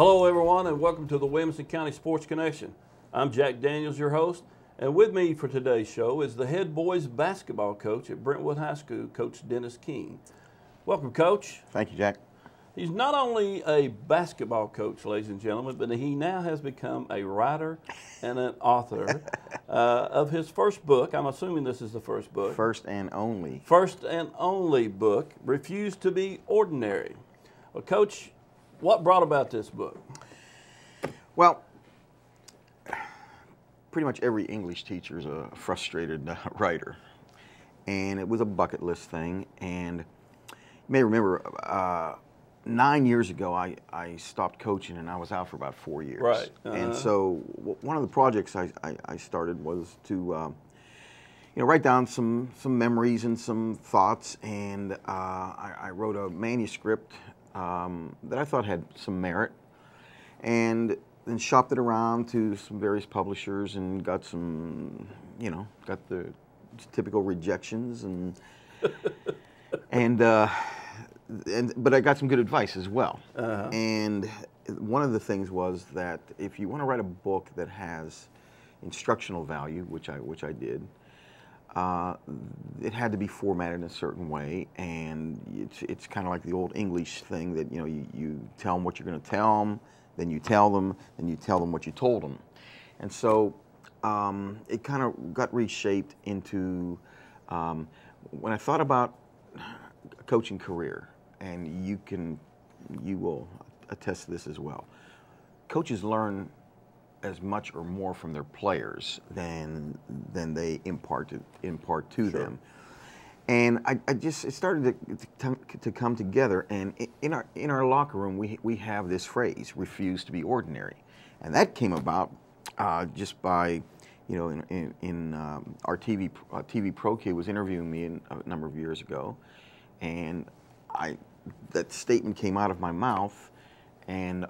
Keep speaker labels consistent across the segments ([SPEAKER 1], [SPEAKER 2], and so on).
[SPEAKER 1] Hello, everyone, and welcome to the Williamson County Sports Connection. I'm Jack Daniels, your host, and with me for today's show is the head boys basketball coach at Brentwood High School, Coach Dennis King. Welcome, Coach.
[SPEAKER 2] Thank you, Jack.
[SPEAKER 1] He's not only a basketball coach, ladies and gentlemen, but he now has become a writer and an author of his first book. I'm assuming this is the first book.
[SPEAKER 2] First and only.
[SPEAKER 1] First and only book, Refuse to be Ordinary. Well, Coach, what brought about this book?
[SPEAKER 2] Well, pretty much every English teacher is a frustrated writer. And it was a bucket list thing. And you may remember 9 years ago, I stopped coaching and I was out for about 4 years.
[SPEAKER 1] Right.
[SPEAKER 2] And so one of the projects I started was to write down some memories and some thoughts. And I wrote a manuscript that I thought had some merit, and then shopped it around to some various publishers and got some, got the typical rejections but I got some good advice as well. And one of the things was that if you want to write a book that has instructional value, which I did, it had to be formatted in a certain way, and it's kind of like the old English thing that you tell them what you're going to tell them, then you tell them what you told them, and so it kind of got reshaped into when I thought about a coaching career, and you will attest to this as well. Coaches learn as much or more from their players than they impart to them, and it started to come together. And in our locker room, we have this phrase, "Refuse to be ordinary," and that came about just by in our TV pro kid was interviewing me a number of years ago, and that statement came out of my mouth, and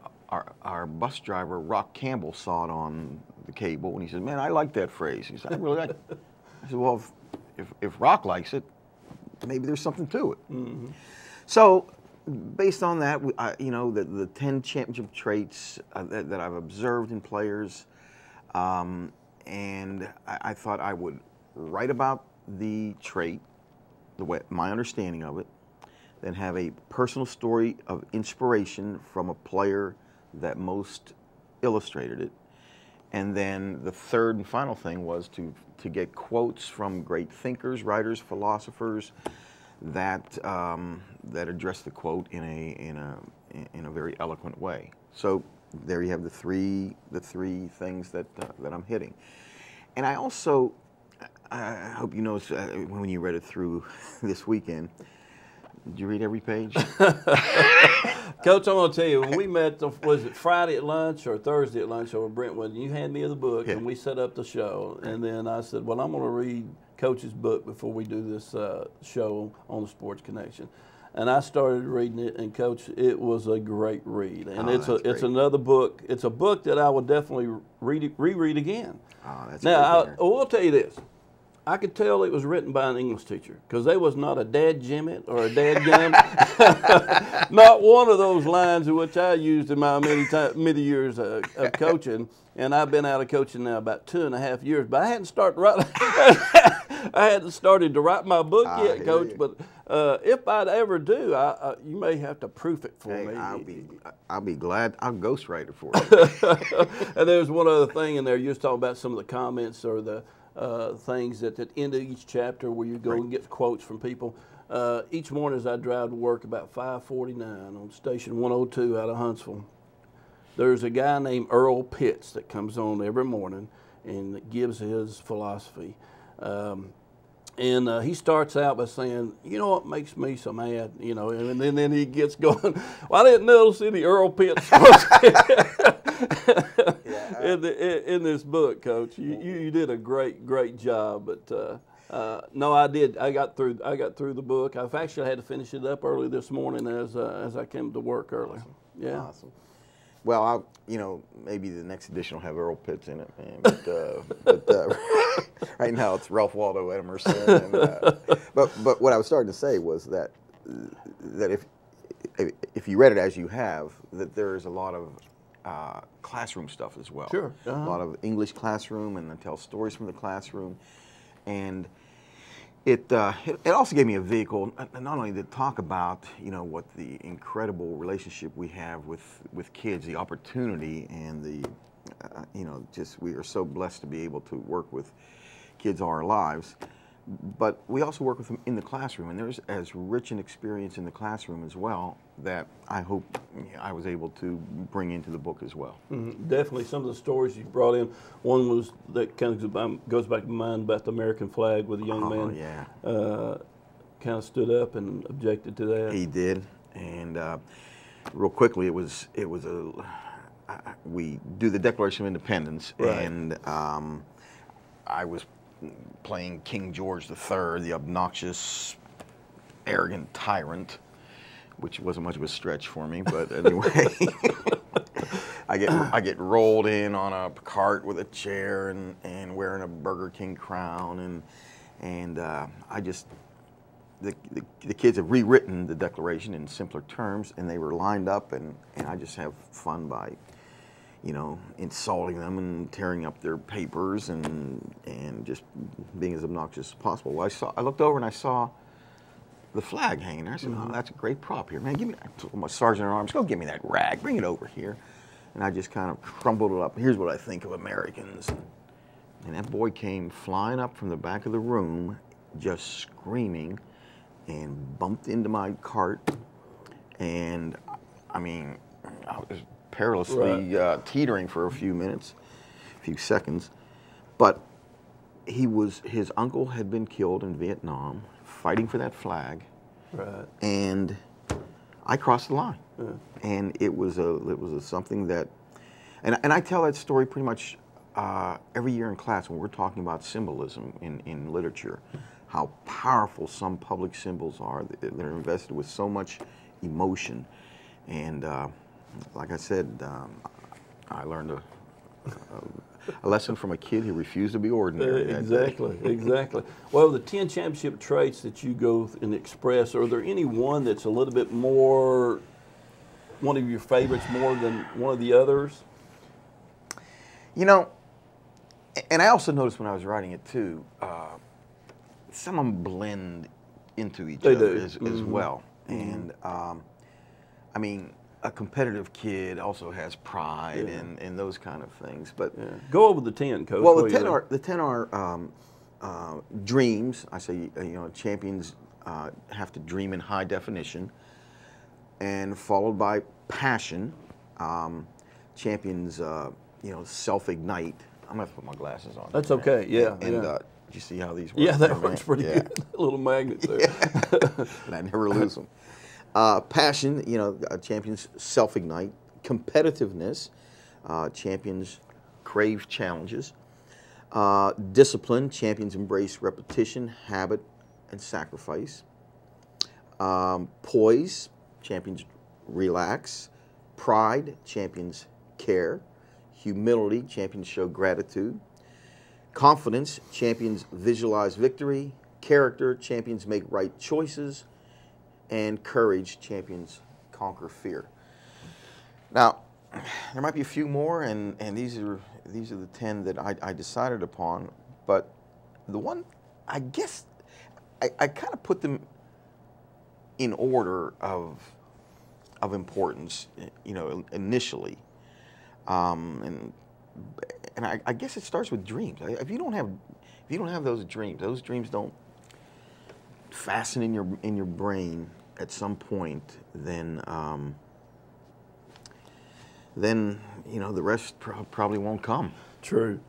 [SPEAKER 2] our bus driver, Rock Campbell, saw it on the cable, and he said, "Man, I like that phrase." He said, "I really like it." I said, "Well, if Rock likes it, maybe there's something to it." Mm-hmm. So, based on that, the 10 championship traits that I've observed in players, and I thought I would write about the trait, my understanding of it, then have a personal story of inspiration from a player that most illustrated it. And then the third and final thing was to get quotes from great thinkers, writers, philosophers that address the quote in a very eloquent way. So there you have the three things that I'm hitting. And I also, I hope you noticed when you read it through this weekend. Did you read every page?
[SPEAKER 1] Coach, I'm going to tell you, when we met, was it Friday at lunch or Thursday at lunch over Brentwood, and you handed me the book, and we set up the show, and then I said, well, I'm going to read Coach's book before we do this show on the Sports Connection. And I started reading it, and Coach, it was a great read. And it's another book. It's a book that I would definitely reread again.
[SPEAKER 2] Oh, that's
[SPEAKER 1] now, I will tell you this. I could tell it was written by an English teacher, because there was not a dadjimmit or a dadgum. Not one of those lines which I used in my many years of coaching, and I've been out of coaching now about 2.5 years. But I hadn't started to write my book yet, Coach.
[SPEAKER 2] You.
[SPEAKER 1] But if I'd ever do, you may have to proof it for me.
[SPEAKER 2] I'll be glad. I'll ghostwrite it for you.
[SPEAKER 1] And there's one other thing in there. You was talking about some of the comments or the things at the end of each chapter where you go and get quotes from people. Each morning as I drive to work about 5:49 on Station 102 out of Huntsville, there's a guy named Earl Pitts that comes on every morning and gives his philosophy. And he starts out by saying, "You know what makes me so mad?" And then he gets going. Well, I didn't notice any Earl Pitts in this book, Coach. You did a great job. But no, I did. I got through the book. I've actually had to finish it up early this morning as I came to work early.
[SPEAKER 2] Awesome.
[SPEAKER 1] Yeah.
[SPEAKER 2] Awesome. Well, maybe the next edition will have Earl Pitts in it, man. But right now it's Ralph Waldo Emerson. But what I was starting to say was that if you read it as you have, that there is a lot of classroom stuff as well.
[SPEAKER 1] Sure.
[SPEAKER 2] A lot of English classroom, and I tell stories from the classroom, and it also gave me a vehicle not only to talk about what the incredible relationship we have with kids, the opportunity, and the just we are so blessed to be able to work with kids all our lives. But we also work with them in the classroom, and there's as rich an experience in the classroom as well that I hope I was able to bring into the book as well.
[SPEAKER 1] Mm-hmm. Definitely, some of the stories you brought in. One was that kind of goes back to mind about the American flag, where the young man kind of stood up and objected to that.
[SPEAKER 2] He did, and real quickly, we do the Declaration of Independence,
[SPEAKER 1] right.
[SPEAKER 2] And I was playing King George III, the obnoxious, arrogant tyrant, which wasn't much of a stretch for me, but anyway. I get rolled in on a cart with a chair and wearing a Burger King crown, and I just the kids have rewritten the Declaration in simpler terms, and they were lined up, and I just have fun by insulting them and tearing up their papers and just being as obnoxious as possible. Well, I looked over and I saw the flag hanging there. I said, "Oh, that's a great prop here, man. Give me that." I told my sergeant at arms, "Go give me that rag. Bring it over here." And I just kind of crumbled it up. Here's what I think of Americans. And that boy came flying up from the back of the room, just screaming, and bumped into my cart. And I mean, I was perilously teetering for a few seconds. But his uncle had been killed in Vietnam, fighting for that flag.
[SPEAKER 1] Right.
[SPEAKER 2] And I crossed the line.
[SPEAKER 1] Yeah.
[SPEAKER 2] And it was something that, and I tell that story pretty much every year in class when we're talking about symbolism in literature, how powerful some public symbols are that are invested with so much emotion. And like I said, I learned a lesson from a kid who refused to be ordinary.
[SPEAKER 1] Exactly. Well, the 10 championship traits that you go and express, are there any one that's a little bit more, one of your favorites more than one of the others?
[SPEAKER 2] And I also noticed when I was writing it too, some of them blend into each other as well. And I mean, a competitive kid also has pride and those kind of things. But
[SPEAKER 1] go over the 10, Coach.
[SPEAKER 2] Well, the 10 are dreams. I say champions have to dream in high definition, and followed by passion. Champions self-ignite. I'm gonna have to put my glasses on.
[SPEAKER 1] That's okay. Yeah.
[SPEAKER 2] And did you see how these work?
[SPEAKER 1] Yeah, that works pretty good. A little magnet there.
[SPEAKER 2] And I never lose them. Passion, champions self-ignite. Competitiveness, champions crave challenges. Discipline, champions embrace repetition, habit, and sacrifice. Poise, champions relax. Pride, champions care. Humility, champions show gratitude. Confidence, champions visualize victory. Character, champions make right choices. And courage, champions conquer fear. Now, there might be a few more, and these are the 10 that I decided upon. But the one, I guess, I kind of put them in order of importance, initially. And I guess it starts with dreams. If you don't have those dreams don't fasten in your brain at some point, then the rest probably won't come.
[SPEAKER 1] True.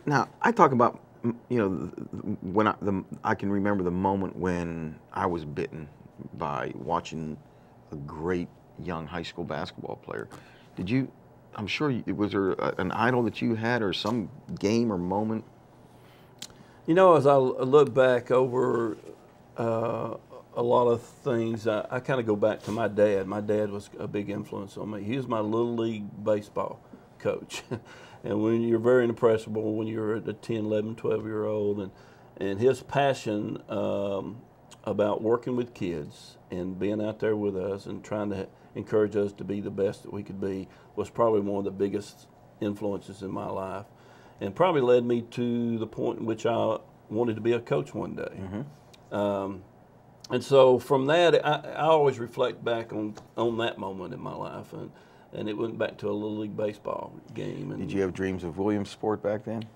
[SPEAKER 2] Now I talk about when I can remember the moment when I was bitten by watching a great young high school basketball player. I'm sure, was there an idol that you had, or some game or moment?
[SPEAKER 1] As I look back over a lot of things, I kind of go back to my dad. My dad was a big influence on me. He was my Little League baseball coach. And when you're very impressionable, when you're a 10, 11, 12-year-old, and his passion about working with kids and being out there with us and trying to encourage us to be the best that we could be was probably one of the biggest influences in my life, and probably led me to the point in which I wanted to be a coach one day. And so from that, I always reflect back on that moment in my life, and it went back to a Little League baseball game. And
[SPEAKER 2] did you have dreams of Williamsport back then?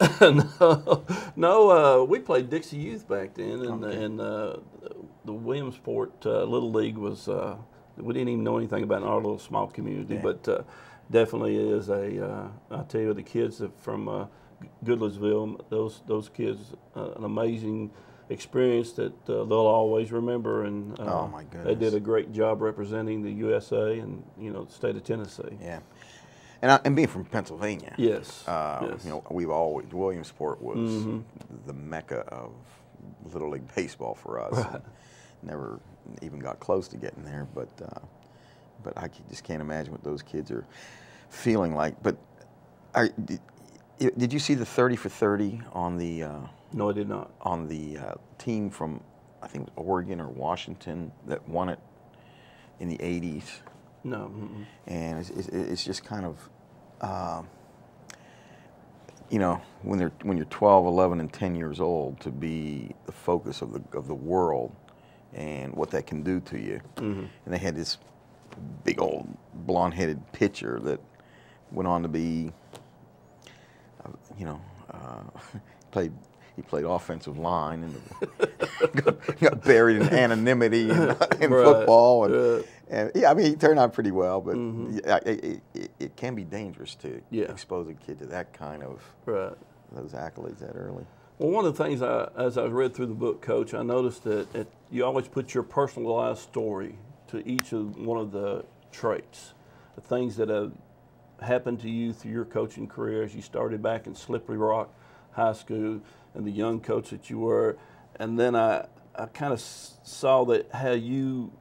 [SPEAKER 1] No, we played Dixie Youth back then, and,
[SPEAKER 2] Okay.
[SPEAKER 1] and the Williamsport Little League was, we didn't even know anything about it in our little small community, but definitely is I tell you, the kids from Goodlettsville, those kids, an amazing experience that they'll always remember, and
[SPEAKER 2] Oh my goodness,
[SPEAKER 1] they did a great job representing the USA and the state of Tennessee.
[SPEAKER 2] Yeah, and being from Pennsylvania,
[SPEAKER 1] Yes, yes.
[SPEAKER 2] we've always Williamsport was the mecca of Little League baseball for us.
[SPEAKER 1] Right.
[SPEAKER 2] Never even got close to getting there, but I just can't imagine what those kids are feeling like. But did you see the 30 for 30 on the?
[SPEAKER 1] No, I did not.
[SPEAKER 2] On the team from, I think, Oregon or Washington that won it in the 80s.
[SPEAKER 1] No.
[SPEAKER 2] And it's just kind of, when you're 12, 11, and 10 years old, to be the focus of the world and what that can do to you. And they had this big old blonde-headed pitcher that went on to be, he played offensive line and got buried in anonymity in football. And yeah, I mean, he turned out pretty well, but it can be dangerous to expose a kid to that kind of those accolades that early.
[SPEAKER 1] Well, one of the things, as I read through the book, Coach, I noticed that you always put your personalized story to each of one of the traits, the things that have happened to you through your coaching career as you started back in Slippery Rock High School, and the young coach that you were. And then I kind of saw that how you,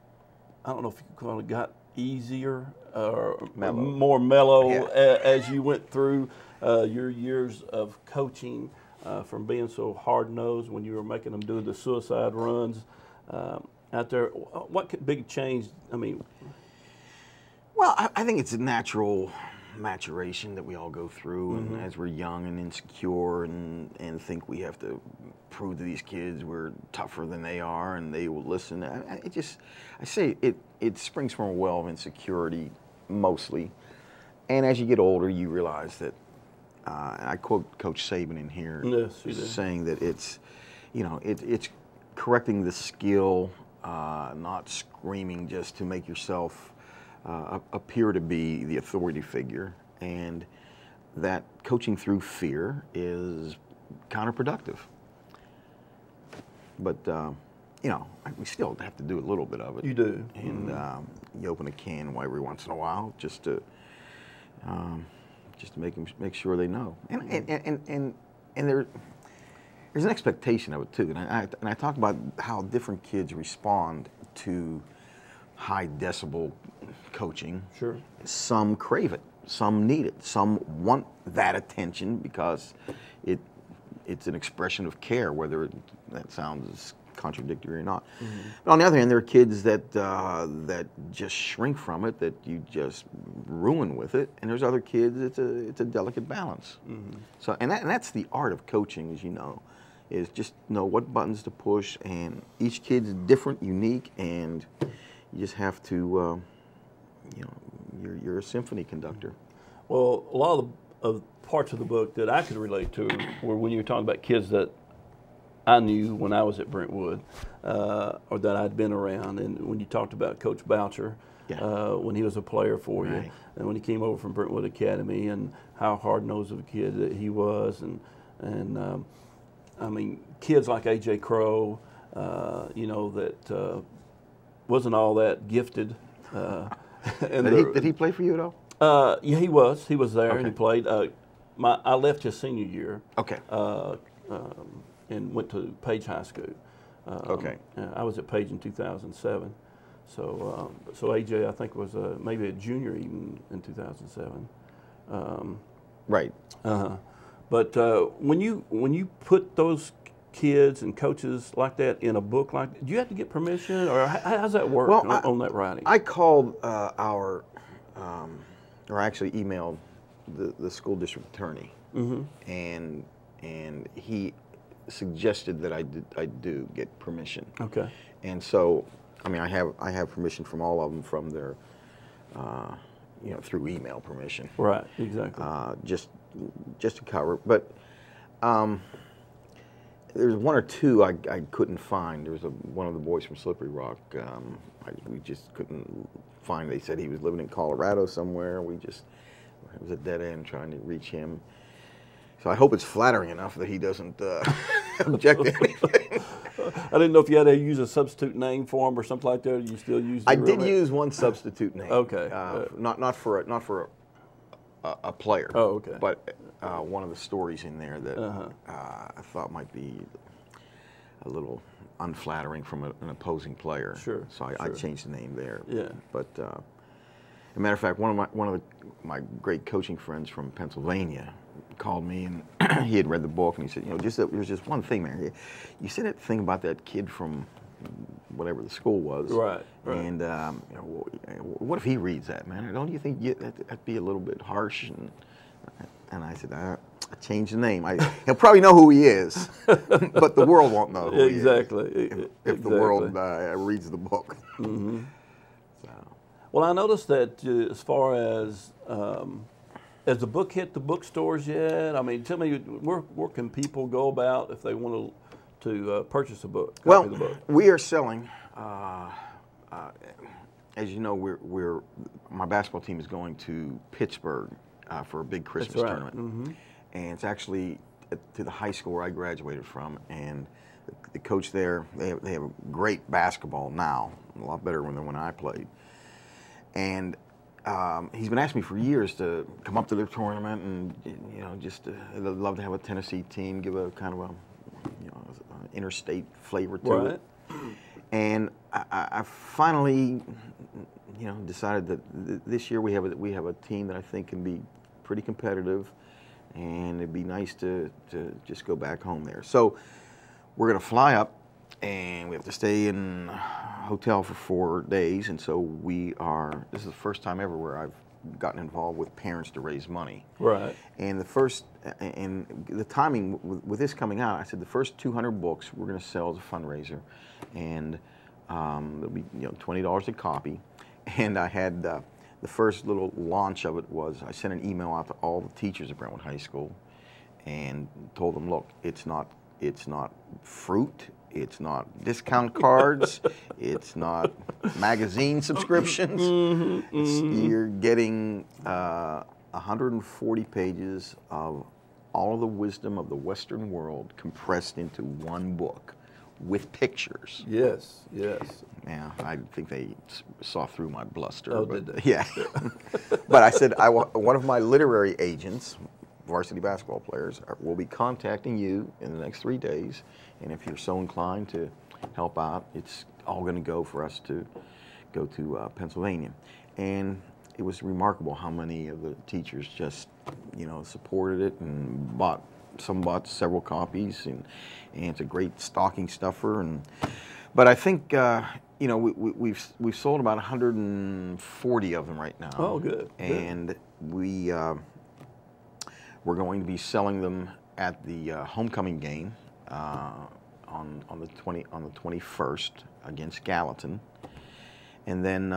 [SPEAKER 1] I don't know if you call it, got easier or more mellow as you went through your years of coaching, from being so hard-nosed when you were making them do the suicide runs out there. What big change, I mean?
[SPEAKER 2] Well, I think it's a natural maturation that we all go through, and as we're young and insecure and think we have to prove to these kids we're tougher than they are and they will listen. I say it springs from a well of insecurity mostly, and as you get older you realize that, and I quote Coach Saban in here, saying that it's correcting the skill, not screaming just to make yourself appear to be the authority figure, and that coaching through fear is counterproductive. But we still have to do a little bit of it.
[SPEAKER 1] You do,
[SPEAKER 2] and you open a can every once in a while just to make sure they know. And there's an expectation of it too. And I talk about how different kids respond to high decibel coaching.
[SPEAKER 1] Sure.
[SPEAKER 2] Some crave it, some need it, some want that attention because it's an expression of care, whether that sounds contradictory or not. But on the other hand, there are kids that just shrink from it, that you just ruin with it, and there's other kids it's a delicate balance. So and that's the art of coaching, as you know, is just know what buttons to push, and each kid's different, unique, and you just have to, you're a symphony conductor.
[SPEAKER 1] Well, a lot of parts of the book that I could relate to were when you were talking about kids that I knew when I was at Brentwood, or that I'd been around, and when you talked about Coach Boucher, when he was a player for you, and when he came over from Brentwood Academy, and how hard-nosed of a kid that he was, and I mean, kids like A.J. Crow, that wasn't all that gifted.
[SPEAKER 2] Did he play for you at all?
[SPEAKER 1] Yeah, he was. He was there, and he played. I left his senior year.
[SPEAKER 2] Okay.
[SPEAKER 1] And went to Page High School. I was at Page in 2007. So AJ, I think, was maybe a junior even in 2007.
[SPEAKER 2] Right.
[SPEAKER 1] But when you put those kids and coaches like that in a book like that? Do you have to get permission, or how's that work on that writing?
[SPEAKER 2] I called or actually emailed the school district attorney, and he suggested that I do get permission.
[SPEAKER 1] Okay.
[SPEAKER 2] And so, I mean, I have permission from all of them from their, through email permission.
[SPEAKER 1] Right. Exactly.
[SPEAKER 2] Just to cover, but. There's one or two I couldn't find. There was one of the boys from Slippery Rock. We just couldn't find. They said he was living in Colorado somewhere. It was a dead end trying to reach him. So I hope it's flattering enough that he doesn't object to anything.
[SPEAKER 1] I didn't know if you had to use a substitute name for him or something like that. Or you still use?
[SPEAKER 2] I did use one substitute name.
[SPEAKER 1] Okay.
[SPEAKER 2] Not for a player.
[SPEAKER 1] Oh, okay.
[SPEAKER 2] But one of the stories in there that I thought might be a little unflattering from an opposing player.
[SPEAKER 1] Sure.
[SPEAKER 2] So I changed the name there.
[SPEAKER 1] Yeah.
[SPEAKER 2] But as a matter of fact, one of my great coaching friends from Pennsylvania called me, and he had read the book, and he said, there's just one thing, man. You said that thing about that kid from whatever the school was.
[SPEAKER 1] Right.
[SPEAKER 2] And what if he reads that, man? Don't you think that'd be a little bit harsh? And I said, I changed the name. He'll probably know who he is, but the world won't know who he is. If the world reads the book.
[SPEAKER 1] Mm-hmm. So. Well, I noticed that as far as has the book hit the bookstores yet? I mean, tell me, where can people go about if they want to purchase a book?
[SPEAKER 2] Well,
[SPEAKER 1] the book?
[SPEAKER 2] We are selling. As you know, my basketball team is going to Pittsburgh for a big Christmas tournament, and it's actually to the high school where I graduated from. And the coach there, they have a great basketball now, a lot better than when I played. And he's been asking me for years to come up to their tournament, and I'd love to have a Tennessee team, give a kind of a interstate flavor to it. And I finally, decided that this year we have a team that I think can be pretty competitive, and it'd be nice to just go back home there. So we're going to fly up, and we have to stay in a hotel for 4 days. And so this is the first time ever where I've gotten involved with parents to raise money.
[SPEAKER 1] Right.
[SPEAKER 2] And the timing with this coming out, I said the first 200 books we're going to sell as a fundraiser, and it'll be $20 a copy. And I had the first little launch of it was I sent an email out to all the teachers at Brentwood High School and told them, look, it's not fruit, it's not discount cards, it's not magazine subscriptions. You're getting 140 pages of all of the wisdom of the Western world compressed into one book with pictures.
[SPEAKER 1] Yes.
[SPEAKER 2] Yeah, I think they saw through my bluster.
[SPEAKER 1] Oh,
[SPEAKER 2] but,
[SPEAKER 1] did they?
[SPEAKER 2] Yeah. But I said, one of my literary agents, varsity basketball players, will be contacting you in the next 3 days. And if you're so inclined to help out, it's all going to go for us to go to Pennsylvania. And it was remarkable how many of the teachers just, supported it and bought several copies, and it's a great stocking stuffer. But I think we've sold about 140 of them right now.
[SPEAKER 1] Oh, good.
[SPEAKER 2] And we're going to be selling them at the homecoming game on the 21st against Gallatin, and then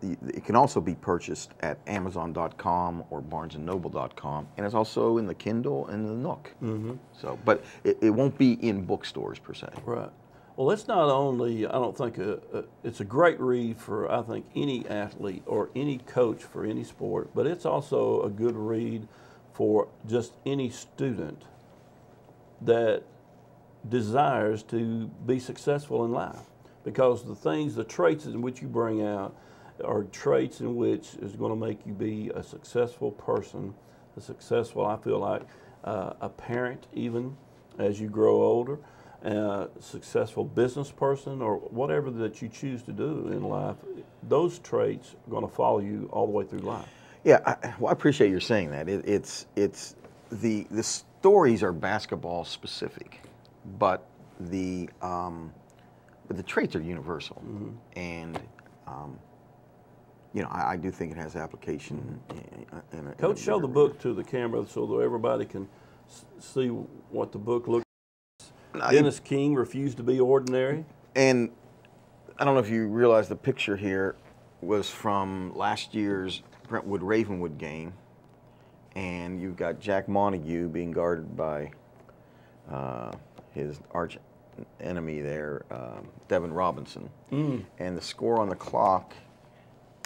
[SPEAKER 2] it can also be purchased at Amazon.com or BarnesandNoble.com, and it's also in the Kindle and the Nook. So, but it won't be in bookstores per se.
[SPEAKER 1] Right. Well, it's not only, I don't think, it's a great read for, I think, any athlete or any coach for any sport, but it's also a good read for just any student that desires to be successful in life. Because the traits in which you bring out are traits in which is going to make you be a successful person, I feel like, a parent even as you grow older, a successful business person, or whatever that you choose to do in life. Those traits are going to follow you all the way through life.
[SPEAKER 2] Yeah, I appreciate you saying that. It's the stories are basketball specific, but the traits are universal, and you know, I do think it has application.
[SPEAKER 1] Coach, show the book to the camera so that everybody can see what the book looks like. Dennis King refused to be ordinary.
[SPEAKER 2] And I don't know if you realize the picture here was from last year's Brentwood-Ravenwood game. And you've got Jack Montague being guarded by his arch enemy there, Devin Robinson. And the score on the clock,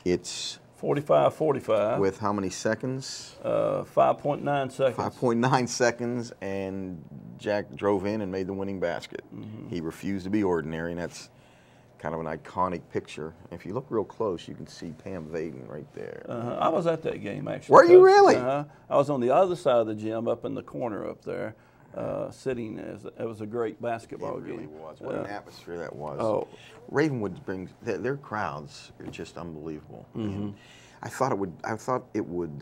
[SPEAKER 2] it's
[SPEAKER 1] 45-45.
[SPEAKER 2] with how many seconds?
[SPEAKER 1] 5.9 seconds.
[SPEAKER 2] 5.9 seconds, and Jack drove in and made the winning basket. He refused to be ordinary, and that's kind of an iconic picture. If you look real close, you can see Pam Vaden right there.
[SPEAKER 1] I was at that game, actually.
[SPEAKER 2] Were you really?
[SPEAKER 1] I was on the other side of the gym, up in the corner up there, sitting. It was a great basketball game.
[SPEAKER 2] It really was. What an atmosphere that was.
[SPEAKER 1] Oh.
[SPEAKER 2] Ravenwood brings their crowds are just unbelievable. And I thought it would.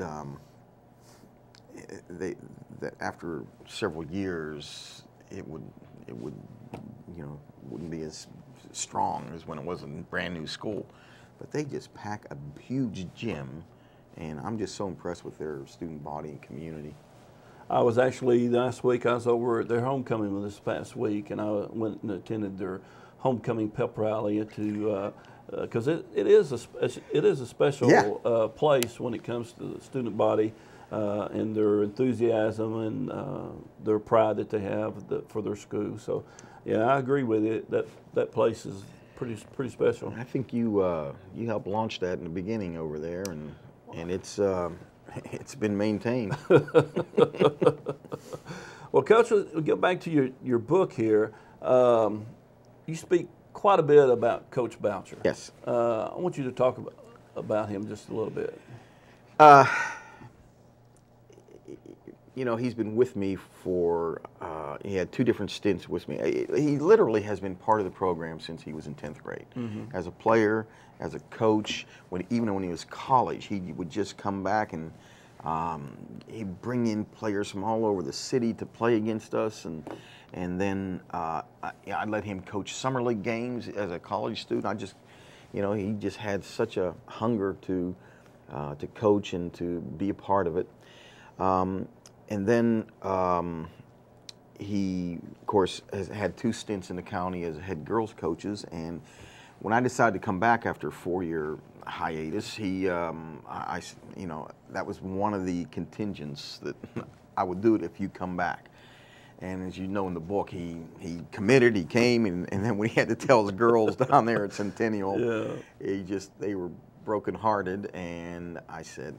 [SPEAKER 2] That after several years, it would you know, wouldn't be as strong as when it was a brand new school. But they just pack a huge gym, and I'm just so impressed with their student body and community.
[SPEAKER 1] I was actually, last week, I was over at their homecoming this past week, and I went and attended their homecoming pep rally because it is a special place when it comes to the student body and their enthusiasm and their pride that they have for their school. So, yeah, I agree with it. That place is pretty special.
[SPEAKER 2] I think you helped launch that in the beginning over there, and it's been maintained.
[SPEAKER 1] Well, Coach, we'll get back to your book here. You speak quite a bit about Coach Boucher.
[SPEAKER 2] Yes.
[SPEAKER 1] I want you to talk about him just a little bit.
[SPEAKER 2] You know, he's been with me for, he had 2 different stints with me. He literally has been part of the program since he was in 10th grade. As a player, as a coach, even when he was college, he would just come back and he'd bring in players from all over the city to play against us. And then I'd let him coach summer league games as a college student. You know, he just had such a hunger to coach and to be a part of it. And then he, of course, has had 2 stints in the county as head girls coaches. And when I decided to come back after a 4-year hiatus, you know, that was one of the contingents that I would do it if you come back. And as you know in the book, he committed, he came, and then when he had to tell his girls down there at Centennial, they were brokenhearted, and I said,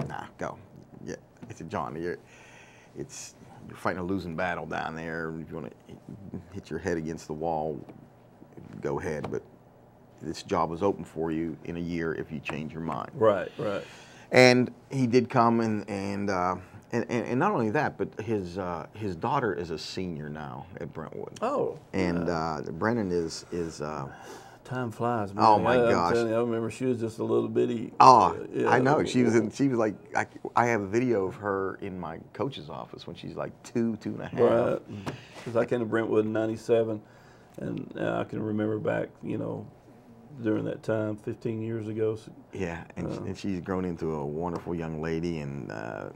[SPEAKER 2] nah, go. Yeah, I said, John, you're fighting a losing battle down there. If you want to hit your head against the wall, go ahead. But this job is open for you in a year if you change your mind.
[SPEAKER 1] Right.
[SPEAKER 2] And he did come, and not only that, but his daughter is a senior now at Brentwood.
[SPEAKER 1] Oh.
[SPEAKER 2] And Brennan is.
[SPEAKER 1] Time flies, man.
[SPEAKER 2] Oh my gosh!
[SPEAKER 1] I remember she was just a little bitty.
[SPEAKER 2] Oh, I know. She was like. I have a video of her in my coach's office when she's like 2.5.
[SPEAKER 1] Right. Because I came to Brentwood in '97, and I can remember back, you know, during that time, 15 years ago. So,
[SPEAKER 2] yeah, and she's grown into a wonderful young lady, and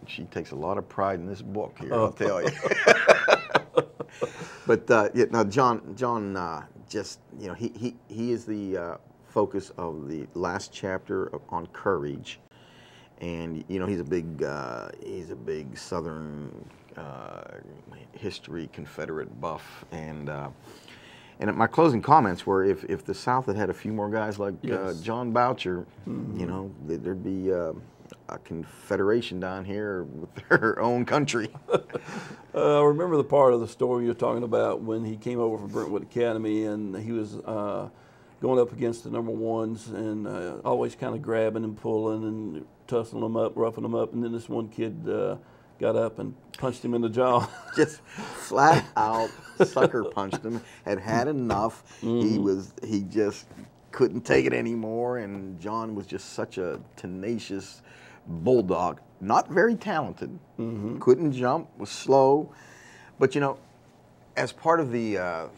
[SPEAKER 2] she takes a lot of pride in this book here. I'll tell you. But now John. Just, you know, he is the focus of the last chapter on courage, and you know he's a big Southern history Confederate buff, and my closing comments were if the South had a few more guys like John Boucher, you know, there'd be a confederation down here with their own country.
[SPEAKER 1] I remember the part of the story you're talking about when he came over from Brentwood Academy, and he was going up against the number 1s and always kind of grabbing and pulling and tussling them up, roughing them up, and then this one kid got up and punched him in the jaw.
[SPEAKER 2] Just flat out sucker punched him. Had enough. He just couldn't take it anymore, and John was just such a tenacious bulldog, not very talented, couldn't jump, was slow, but you know, as part of the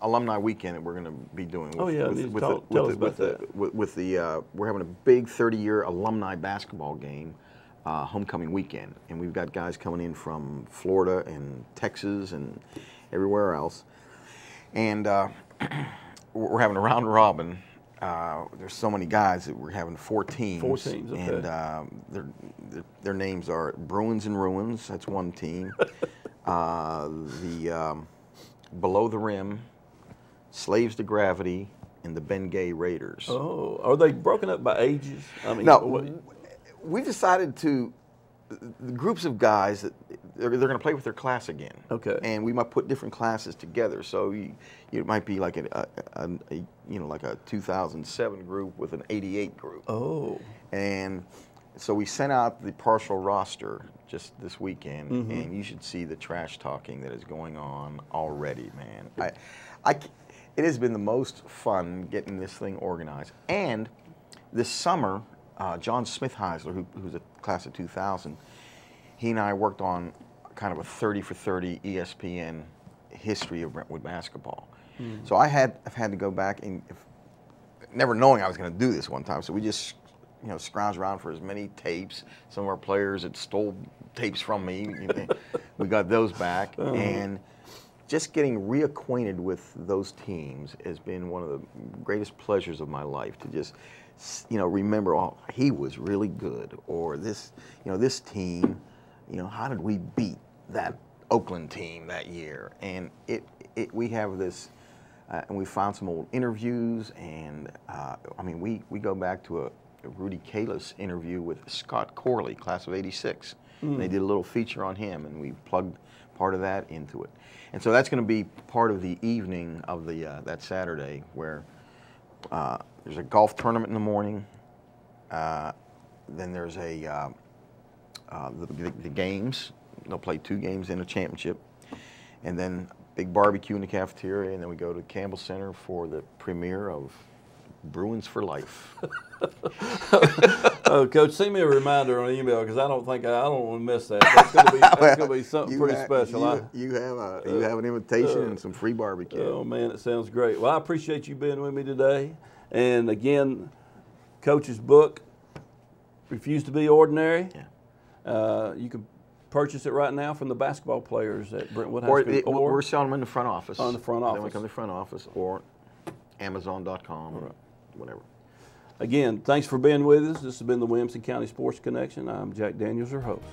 [SPEAKER 2] alumni weekend that we're going to be doing.
[SPEAKER 1] Tell us about that.
[SPEAKER 2] We're having a big 30-year alumni basketball game, homecoming weekend, and we've got guys coming in from Florida and Texas and everywhere else, and we're having a round robin. There's so many guys that we're having 4 teams.
[SPEAKER 1] 4 teams, okay.
[SPEAKER 2] And their names are Bruins and Ruins. That's one team. Below the Rim, Slaves to Gravity, and the Bengay Raiders.
[SPEAKER 1] Oh, are they broken up by ages? I mean,
[SPEAKER 2] no, we decided to, the groups of guys that they're going to play with their class again.
[SPEAKER 1] Okay.
[SPEAKER 2] And we might put different classes together. So it might be like like a 2007 group with an 88 group.
[SPEAKER 1] Oh.
[SPEAKER 2] And so we sent out the partial roster just this weekend, and you should see the trash talking that is going on already, man. It has been the most fun getting this thing organized. And this summer, John Smithheisler, who's a class of 2000, he and I worked on kind of a 30 for 30 ESPN history of Brentwood basketball. So I've had to go back and never knowing I was going to do this one time. So we just scrounged around for as many tapes. Some of our players had stole tapes from me. We got those back, and just getting reacquainted with those teams has been one of the greatest pleasures of my life. To just remember, oh, he was really good, or this team, how did we beat that Oakland team that year? And we have this, and we found some old interviews, and we go back to a Rudy Kalis interview with Scott Corley, class of '86. And they did a little feature on him, and we plugged part of that into it. And so that's going to be part of the evening of that Saturday, where there's a golf tournament in the morning. Then there's the games. They'll play 2 games in a championship, and then big barbecue in the cafeteria, and then we go to Campbell Center for the premiere of Bruins for Life.
[SPEAKER 1] Oh, Coach, send me a reminder on email, because I don't want to miss that. That's going to be something pretty special.
[SPEAKER 2] You have an invitation and some free barbecue.
[SPEAKER 1] Oh man, it sounds great. Well, I appreciate you being with me today. And again, Coach's book, Refuse to Be Ordinary. Yeah. You can purchase it right now from the basketball players at Brentwood High School.
[SPEAKER 2] Or we're selling them in the front office.
[SPEAKER 1] On the front office.
[SPEAKER 2] Then we come to the front office, or Amazon.com, or whatever.
[SPEAKER 1] Again, thanks for being with us. This has been the Williamson County Sports Connection. I'm Jack Daniels, your host.